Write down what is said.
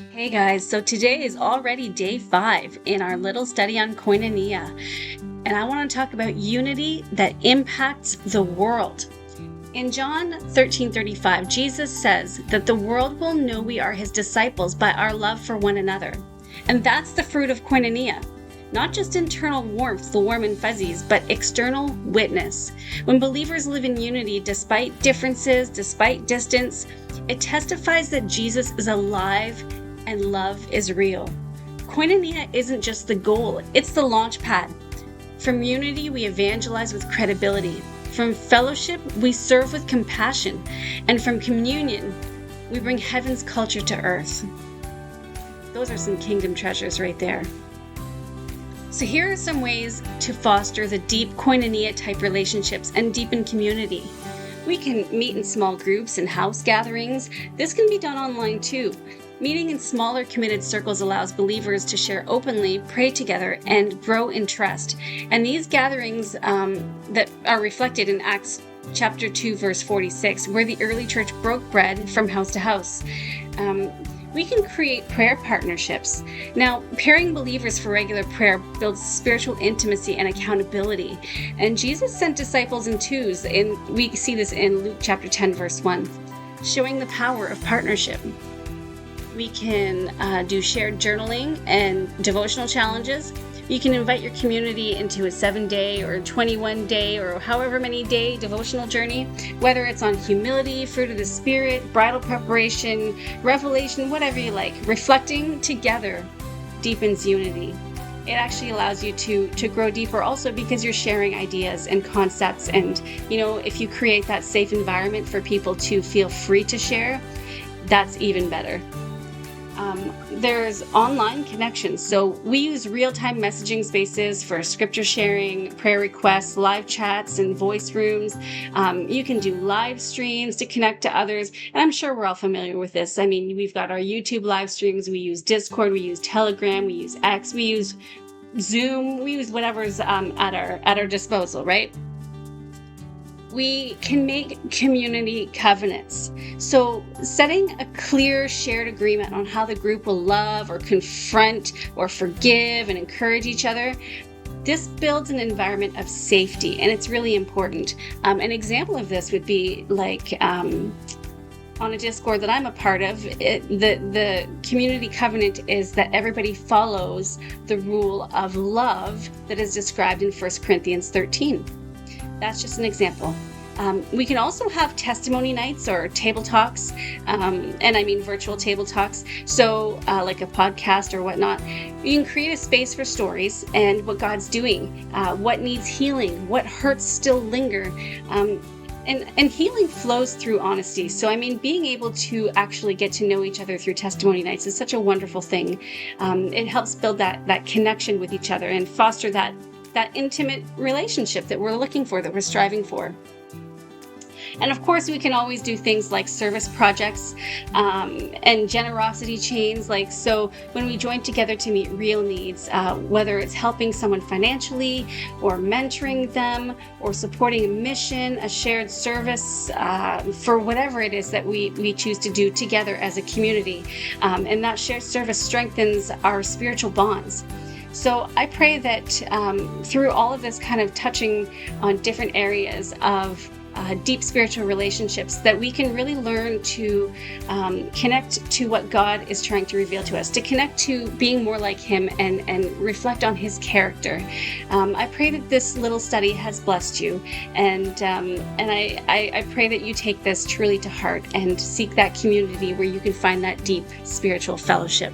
Hey guys, so today is already day 5 in our little study on Koinonia, and I want to talk about unity that impacts the world. In John 13:35, Jesus says that the world will know we are his disciples by our love for one another. And that's the fruit of Koinonia. Not just internal warmth, the warm and fuzzies, but external witness. When believers live in unity despite differences, despite distance, it testifies that Jesus is alive and love is real. Koinonia isn't just the goal, it's the launch pad. From unity, we evangelize with credibility. From fellowship, we serve with compassion. And from communion, we bring heaven's culture to earth. Those are some kingdom treasures right there. So here are some ways to foster the deep Koinonia type relationships and deepen community. We can meet in small groups and house gatherings. This can be done online too. Meeting in smaller committed circles allows believers to share openly, pray together, and grow in trust. And these gatherings that are reflected in Acts chapter 2, verse 46, where the early church broke bread from house to house. We can create prayer partnerships. Now, pairing believers for regular prayer builds spiritual intimacy and accountability. And Jesus sent disciples in twos, and we see this in Luke chapter 10, verse 1, showing the power of partnership. We can do shared journaling and devotional challenges. You can invite your community into a 7-day or 21-day or however many day devotional journey, whether it's on humility, fruit of the spirit, bridal preparation, revelation, whatever you like. Reflecting together deepens unity. It actually allows you to grow deeper also because you're sharing ideas and concepts. And, if you create that safe environment for people to feel free to share, that's even better. There's online connections. So we use real-time messaging spaces for scripture sharing, prayer requests, live chats, and voice rooms. You can do live streams to connect to others. And I'm sure we're all familiar with this. I mean, we've got our YouTube live streams. We use Discord. We use Telegram. We use X. We use Zoom. We use whatever's at our disposal, right? We can make community covenants. So setting a clear shared agreement on how the group will love or confront or forgive and encourage each other, this builds an environment of safety, and it's really important. An example of this would be like on a Discord that I'm a part of, the community covenant is that everybody follows the rule of love that is described in 1 Corinthians 13. That's just an example. We can also have testimony nights or table talks, and I mean virtual table talks. So like a podcast or whatnot, you can create a space for stories and what God's doing, what needs healing, what hurts still linger. And healing flows through honesty. So, I mean, being able to actually get to know each other through testimony nights is such a wonderful thing. It helps build that connection with each other and foster that intimate relationship that we're looking for, that we're striving for. And of course, we can always do things like service projects and generosity chains. So when we join together to meet real needs, whether it's helping someone financially or mentoring them or supporting a mission, a shared service, for whatever it is that we choose to do together as a community. And that shared service strengthens our spiritual bonds. So I pray that through all of this kind of touching on different areas of deep spiritual relationships, that we can really learn to connect to what God is trying to reveal to us, to connect to being more like Him and reflect on His character. I pray that this little study has blessed you, and I pray that you take this truly to heart and seek that community where you can find that deep spiritual fellowship.